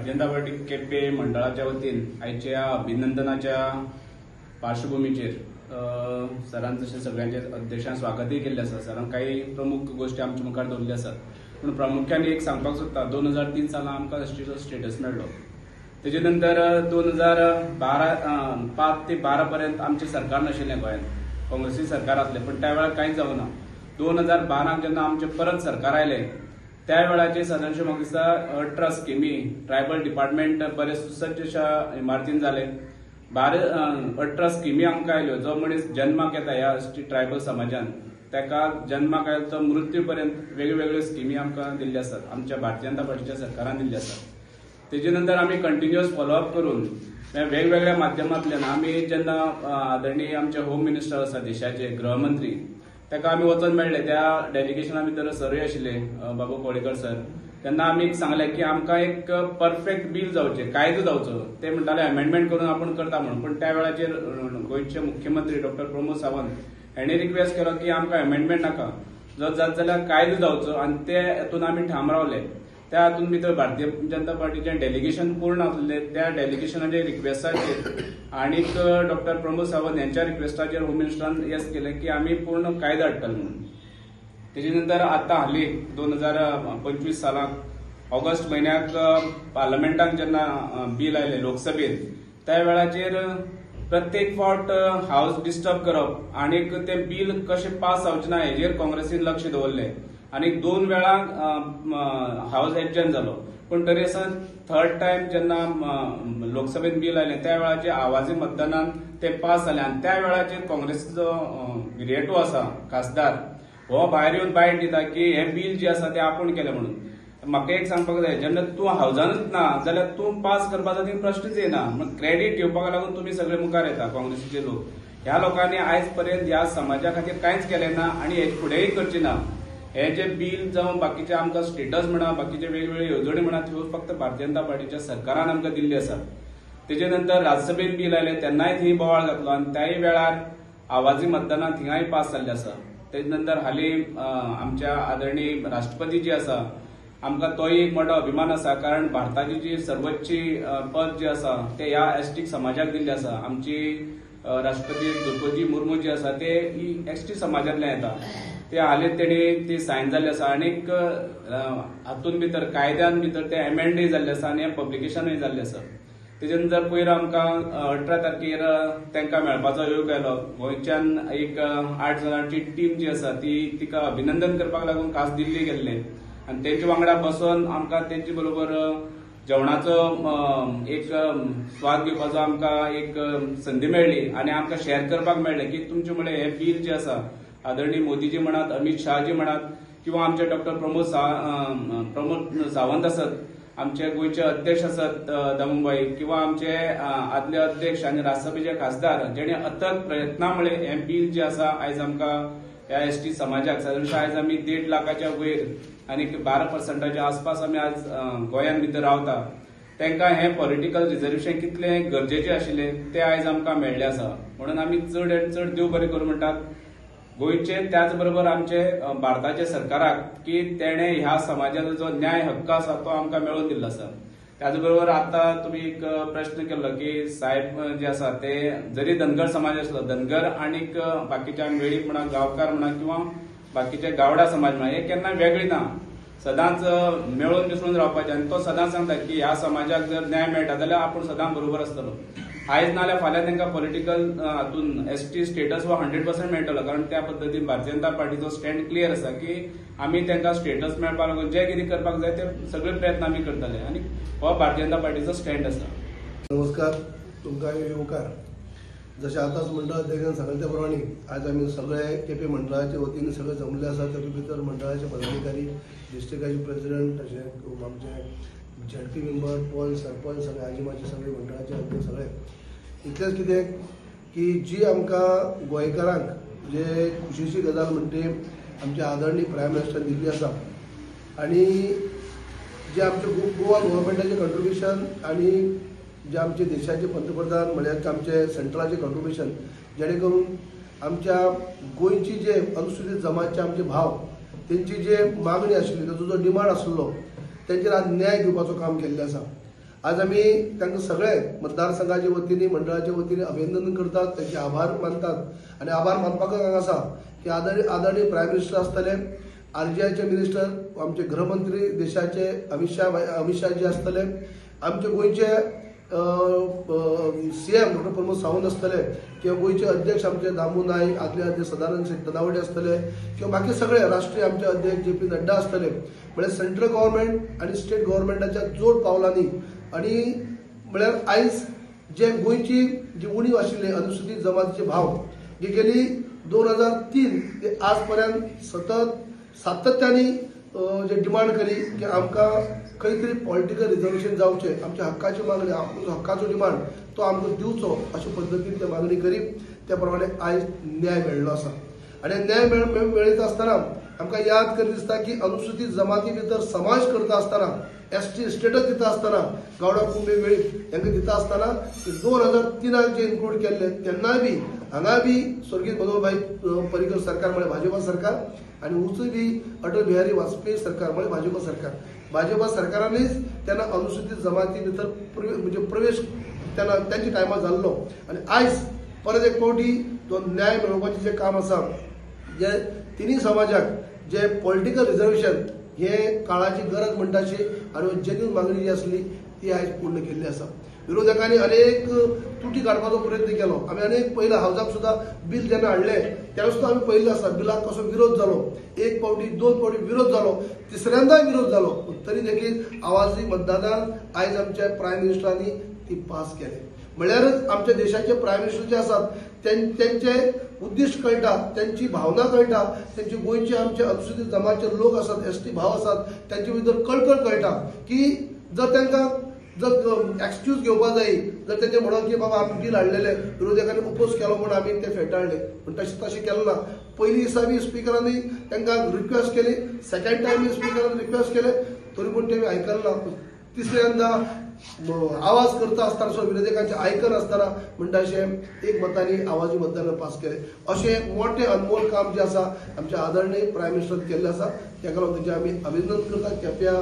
Bharatiya Janata party Quepem मंडळाच्या वतीन आयच्या अभिनंदनाच्या पार्श्वभूमीचेर सरान जशें सगळ्यांचे अध्यक्षान स्वागतय केल्लें आसा. सरान काही प्रमुख गोष्टी आमच्या मुखार दवरल्यो आसात. पूण प्रामुख्यान एक सांगपाक सोदता, 2003 सालां आमकां एसटीचो स्टेटस मेळ्ळो. तेजे नंतर 2005 ते 12 पर्यंत आमचें सरकार नाशिल्लें गोंयांत, काँग्रेसी सरकार आसलें. पण त्या वेळार कांयच जावना. 2012 जेन्ना आमचें परत सरकार आयलें त्या वेळाचेर सादारणशे म्हाका दिसता 18 स्किमी ट्रायबल डिपार्टमेंट बरे सुसज्ज अशा इमारतीन जाले. 18 स्किमी आमकां आयल्यो. जो मनीस जन्माक येता ह्या ट्रायबल समाजान ताका जन्माक आयलो तो मृत्यू पर्यंत वेगवेगळ्यो स्किमी आमकां दिल्ल्यो आसात, आमच्या भारतीय जनता पार्टीच्या सरकारान दिल्ल्यो आसात. तेजे नंतर आमी कंटिन्युअस फॉलोअप करून वेगवेगळ्या माध्यमांतल्यान आमी जेन्ना आदरणीय आमचे होम मिनिस्टर आसा देशाचे गृहमंत्री ताका आमी वचून मेळ्ळे. त्या डेलिगेशना भितर सरय आशिल्ले बाबू कोळेकर सर. तेन्ना आमी सांगलें की आमकां एक परफेक्ट बील जावचें, कायदो जावचो. ते म्हणटाले अमेंडमेंट करून आपण करता म्हणून. पण त्या वेळाचेर गोंयचे मुख्यमंत्री डॉक्टर प्रमोद सावंत हेणी रिक्वेस्ट केलो की आमकां अमेंडमेंट नाका, जर जात जाल्यार कायदो जावचो. आनी ते हातून आमी ठाम रावले. त्या हातून भितर भारतीय जनता पार्टीचें डेलिगेशन पूर्ण आसलें. त्या डेलिगेशनाच्या रिक्वेस्टाचेर आनीक डॉक्टर प्रमोद सावंत यांच्या रिक्वेस्टाचेर होम मिनिस्टरान येस केलें की आमी पूर्ण कायदो हाडटले म्हणून. तेजे नंतर आतां हालीं 2025 सालाक ऑगस्ट म्हयन्याक पार्लमेंटाक जेन्ना बील आयलें लोकसभेत, त्या वेळाचेर प्रत्येक फावट हावस डिस्टर्ब करप आनीक तें बील कशें पास जावचें ना हेजेर काँग्रेसीन लक्ष दवरलें. आनी 2 वेळाक हावस एडजर्न जालो. पण तरी आसतना थर्ड टायम जेन्ना लोकसभेत बील आयलें त्या वेळाचेर आवाजी मतदानान तें पास जालें. आनी त्या वेळाचेर काँग्रेसीचो गिरेटो आसा खासदार हो भायर येवन बायट दिता की हें बील जें आसा तें आपूण केलें म्हणून. म्हाका एक सांगपाक जाय, जेन्ना तूं हावजानूच ना जाल्यार तूं पास करपाचो थंय प्रश्नच येना. म्हण क्रेडीट घेवपाक लागून तुमी सगळे मुखार येता काँग्रेसीचे लोक. ह्या लोकांनी आयज पर्यंत ह्या समाजा खातीर कांयच केलें ना आनी हेजे फुडेंय करचें ना. हे जे बील जावं बाकीचे आमकां स्टेटस म्हणा, बाकीचे वेगवेगळे येवजणी म्हणा, त्यो फक्त भारतीय जनता पार्टीच्या सरकारान आमकां दिल्ली आसात. तेजे नंतर राज्यसभेत बील आयलें तेन्नाय थंय बोवाळ घातलो आनी त्याय वेळार आवाजी मतदानान थिंगाय पास जाल्लें आसा. तेजे नंतर हालीं आमच्या आदरणीय राष्ट्रपती जी आसा आमकां तोय एक मोठो अभिमान आसा. कारण भारताची जी सर्वोच्च पद जे आसा ते ह्या एसटी समाजाक दिल्लें आसा. आमची राष्ट्रपती द्रौपदी मुर्मू जी आसा ते ही एसटी समाजांतल्यान येता. ते हालींच तेणी ती सायन जाल्ली आसा. आनीक हातून भितर कायद्यान भितर ते एमेंडूय जाल्ले आसा आनी पब्लिकेशनूय जाल्लें आसा. तेजे नंतर पयर आमकां 18 तारखेर तांकां मेळपाचो योग आयलो. गोंयच्यान एक 8 जाणांची टीम जी आसा ती तिका अभिनंदन करपाक लागून खास दिल्ली गेल्ले. आनी तेंचे वांगडा बसून आमकां तेंचे बरोबर जेवणाचो एक स्वाद घेवपाचो आमकां एक संदी मेळ्ळी. आनी आमकां शेअर करपाक मेळ्ळें की तुमचे म्हळ्यार हें बील जें आसा आदरणीय मोदीजी म्हणत, अमित शहाजी म्हणत किंवा आमचे डॉक्टर प्रमोद सावंत आसत, आमचे गोंयचे अध्यक्ष आसत दामूबाई किंवा आमचे आदले अध्यक्ष आनी राज्यसभेचे खासदार जेणे अथक प्रयत्ना मुळे हें बील जें आसा आयज आमकां ह्या एसटी समाजाक सादारणशे आयज आमी 1.5 लाखाच्या वयर आनी 12% आसपास आमी आज गोंयान भितर रावता. तांकां हें पॉलिटिकल रिजर्वेशन कितलें गरजेचें आशिल्लें तें आयज आमकां मेळ्ळें आसा. म्हणून आमी चड आनी चड देव बरें करूं म्हणटात गोंयचे, त्याच बरोबर आमचे भारताच्या सरकाराक की तेणे ह्या समाजाचो जो न्याय हक्क आसा तो आमकां मेळोवन दिल्लो आसा. त्याच बरोबर आतां तुमी एक प्रश्न केल्लो की साहेब जे आसा ते जरी धनगर समाज आसलो, धनगर आनीक बाकीचे आमी वेळीप म्हणा, गांवकार म्हणा किंवा बाकीचे गावडा समाज म्हणा, हे केन्ना वेगळी ना. सदांच मेळून मिसळून रावपाचें. आनी तो सदांच सांगता की ह्या समाजाक जर न्याय मेळटा जाल्यार आपूण सदां बरोबर आसतलो. आयज नाल्यार फाल्यां तांकां पॉलिटिकल हातून एसटी स्टेटस हो 100% मेळटलो. कारण त्या पद्दतीन भारतीय जनता पार्टीचो स्टँड क्लियर आसा की आमी तांकां स्टेटस मेळपाक लागून जे कितें करपाक जाय ते सगळे प्रयत्न आमी करतले. आनी हो भारतीय जनता पार्टीचो स्टँड आसा. नमस्कार तुमकां येवकार. जशें आतांच मंडळ अध्यक्षान सांगले त्या प्रमाणे आज आमी सगळे केपें मंडळाच्या वतीन सगळे जमले आसा. तातूंत भितर मंडळाचे पदाधिकारी, डिस्ट्रिक्टाचे प्रेसिडेंट, तशेंच आमचे झडपी मेंबर, पंच, सरपंच, सगळे आजी माजी सगळे मंडळाचे अध्यक्ष सगळे. इतलेंच कितें की जी आमकां गोंयकारांक जे खुशीची गजाल म्हणटे आमच्या आदरणीय प्रायम मिनिस्टर दिल्ली आसा आनी जे आमचे गोवा गव्हर्मेंटाचें कंट्रिब्युशन आनी जे आमचे देशाचे पंतप्रधान म्हळ्यार आमचे सेंट्रलाचे कंट्रिब्युशन, जेणे करून आमच्या गोंयची जे अनुसूचित जमातचे आमचे भाव तेंची जे मागणी आशिल्ली, ताचो जो डिमांड आसलो तेंचेर आज न्याय दिवपाचो काम केल्लें आसा. आज आम्ही त्यांना सगळे मतदारसंघाच्या वतीने मंडळाच्या वतीने अभिनंदन करतात, त्यांचे आभार मानतात आणि आभार मानपाक आसा की आदरणीय प्रायम मिनिस्टर आसतले, RGIचे मिनिस्टर, आमचे गृहमंत्री देशाचे अमित शाह जे आसतले, आमचे गोयचे CM डॉ. प्रमोद सावंत आसतले किंवा गोयचे अध्यक्ष आमचे दामू नाईक, आदले अध्यक्ष सदानंद सिंग तनावडे आसतले किंवा बाकी सगळे राष्ट्रीय आमचे अध्यक्ष JP नड्डा आसतले, म्हणजे सेंट्रल गव्हर्नमेंट आणि स्टेट गव्हर्नमेंटाच्या जोड पावलांनी आणि म्हळ्यार आयज जे गोयची जी उणीव आशिल्ली अनुसूचित जमातीचे भाव जे गेली 2003 ते आज पर्यंत सातत्याने जे डिमांड करी की आमकां खंय तरी पॉलिटिकल रिजर्वेशन जावचे, आमच्या हक्काची मागणी, आमचो हक्काचो डिमांड तो आमकां दिवचो अशा पद्दतीन ते मागणी करी त्या प्रमाणे आयज न्याय मेळ्ळो आसा आणि न्याय मेळयता आसतना आमकां याद करी दिसता की अनुसूचित जमाती भितर समाज करता आसतना ST स्टेटस दिता आसतना गावडा कुंबे वेळीप हांकां दिता आसतना 2003 जे इन्क्लूड केल्ले तेन्नाय बी हांगा बी स्वर्गीय मनोहरभाई पर्रीकर सरकार म्हणजे भाजपा सरकार आणि उचूय बी अटल बिहारी वाजपेयी सरकार म्हणजे भाजपा सरकार. भाजपा सरकारानच त्यांना अनुसूचित जमाती भितर म्हणजे प्रवेश त्यांना त्यांच्या टायमार जाल्लो आणि आयज परत एक फावटी तो न्याय मेळोवपाचें जे काम आसा जे तिनूय समाजाक जे पॉलिटिकल रिजर्वेशन हे काळाची गरज म्हणटाची आणि जेन्यून मागणी जी आसली ती आयज पूर्ण केल्ली आसा. विरोधकांनी अनेक तुटी काडपाचो प्रयत्न केलो. आमी अनेक पयला हावजाक सुद्धा बिल जेन्ना हाडले तेन्ना सुद्धा आमी पयल्ले आसा बिलाक कसो विरोध जालो. एक फावटी दोन फावटी विरोध जालो, तिसऱ्यांदाय विरोध जालो, तरी देखील आवाजी मतदानान आयज आमच्या प्रायम मिनिस्टरांनी ती पास केले. म्हळ्यारच आमच्या देशाचे प्रायम मिनिस्टर जे आसात त्यांचे उद्दिष्ट कळटा, त्यांची भावना कळटा, त्यांचे गोंयचे आमचे अनुसूचित जमातीचे लोक आसात, ST भाव आसात त्यांचे भितर कळकळ कळटा की जर तांकां जर एक्सक्यूज घेवपा जायी जर तेंचे म्हणून की बाबा आमी बिल हाडलेले विरोधकांनी उपोज केलो म्हणून आमी ते फेटाळले पूण तशें केलें ना. पयली दिसा बी स्पिकरांनी तांकां रिक्वेस्ट केली, सेकंड टायम बी स्पिकरांनी रिक्वेस्ट केले तरी पूण ते आयकले ना. तिसऱ्यांदा आवाज करता आसतना विरोधकांचे आयकन आसतना म्हणटा अशें एक मतांनी आवाजी मतदान पास केले. अशें मोठें अनमोल काम जे आसा आमच्या आदरणीय प्रायम मिनिस्टर केल्लें आसा ताका लागून तेजें आमी अभिनंदन करतात. केप्या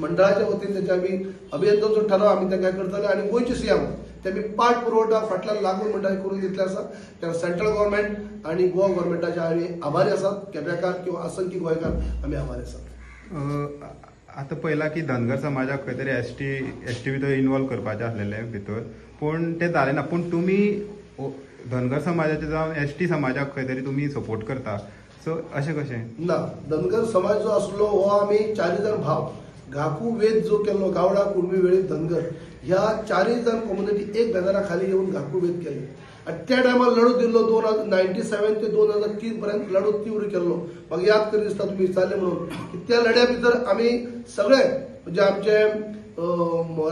मंडळाच्या वतीन तेजें आमी अभिनंदनाचो ठराव आमी तांकां करतले आणि गोंयचे CM तेमी पाठ पुरवठा फाटल्यान लागून म्हणटा करून दितले आसा. त्या सेंट्रल गव्हर्नमेंट आणि गोवा गव्हर्नमेंटाचे आमी आभारी आसात. केप्याकार किंवा असंख्य गोंयकार आमी आभारी आसात. आता पहिला की धनगर समाजाक खंय तरी एसटी भितर इन्वॉल्व करपाचें आसलेलें भितर पूण तें जालें ना. पूण तुमी धनगर समाजाचे जावन ST समाजाक खंय तरी तुमी सपोर्ट करता, सो अशें कशें ना. धनगर समाज जो आसलो हो आमी 4 जाण भाव घाकू वेद जो केल्लो गावडा कुणबी वेळीप धनगर ह्या 4 जाण कम्युनिटी एक बॅनरा खाली येऊन घाकू वेद केले आणि त्या टायमार लढो दिल्लो 1997 ते 2003 पर्यंत लढो तीव्र केल्लो. म्हाका याद करी दिसता तुमी विचारले म्हणून की त्या लढ्या भितर आमी सगळे म्हणजे आमचे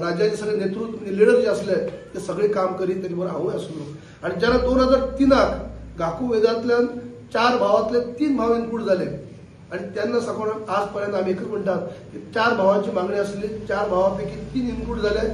राज्याचे सगळे नेतृत्व लिडर जे असले ते सगळे काम करीत त्याचे बरोबर हांवूय आसलो. आणि जेन्ना 2003 घाकू वेदांतल्यान 4 भावांतले 3 भाव इन्क्लूड जाले आणि त्यांना सकून आज पर्यंत आमी एकच म्हणटात की 4 भावांची मागणी आसली, 4 भावांपैकी 3 इन्क्लूड जाले.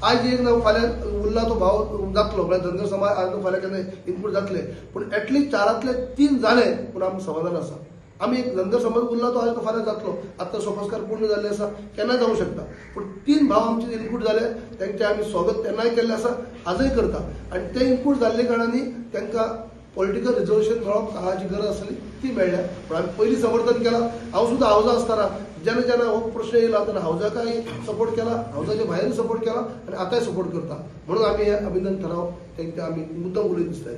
आज एक ना फाल्यां उरला तो भाव जातलो म्हळ्यार धनगर समाज आज फाल्यां केन्ना इन्क्लूड जातले पूण एटलीस्ट 4 3 जाले पूण आमकां समाधान आसा. आमी एक धनगर समाज उरला तो आज फाल्यां जातलो, आतां सोपस्कार पूर्ण जाल्ले आसा, केन्नाय जावं शकता पूण 3 भाव आमचे इन्क्लूड जाले तांचे आमी स्वागत तेन्नाय केल्लें आसा, आजय करता. आणि ते इन्क्लूड जाल्ले कारणांनी तांकां पॉलिटिकल रिजर्वेशन मेळप काळाची गरज आसली ती मेळ्ळ्या. पूण आमी पयलीं समर्थन केलां. हांव सुद्दां हावजा आसतना जेन्ना जेन्ना हो प्रश्न येयला तेन्ना हावजाकाय सपोर्ट केला, हावजाच्या भायर सपोर्ट केला आणि आतांय सपोर्ट करता. म्हणून आमी हे अभिनंदन ठराव तांकां आमी मुद्दम उलयत दिसता.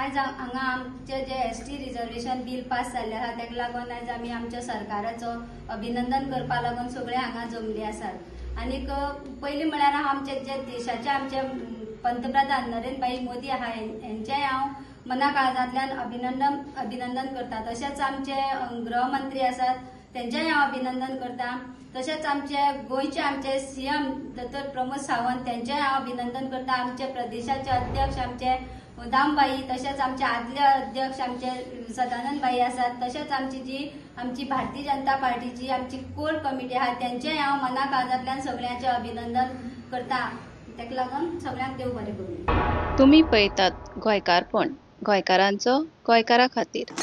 आज हांगा आमचे जे ST रिजर्वेशन बिल पास जाल्लें आसा ताका लागून आज आमी आमच्या सरकाराचो अभिनंदन करपा लागून सगळे हांगा जमले आसात. आनीक पयलीं म्हळ्यार हांव आमचे जे देशाचे आमचे पंतप्रधान नरेंद्र भाई मोदी आहा हेंचेय हांव मना काळजांतल्यान अभिनंदन करता. तशेंच आमचे गृहमंत्री आसात तेंचेय हांव अभिनंदन करता. तशेंच आमचे गोंयचे आमचे CM डॉ. प्रमोद सावंत तेंचेय हांव अभिनंदन करता. आमचे प्रदेशाचे अध्यक्ष आमचे दामबाई, तशेंच आमचे आदले अध्यक्ष आमचे सदानंद भाई आसात. तशेंच आमची भारतीय जनता पार्टीची आमची कोर कमिटी आहा तेंचेय हांव मना काळजांतल्यान सगळ्यांचे अभिनंदन करता. ताका लागून सगळ्यांक देव बरें करूं. तुम्ही पळयतात गोंयकारपण, गोंयकारांचो गोंयकारा खातीर.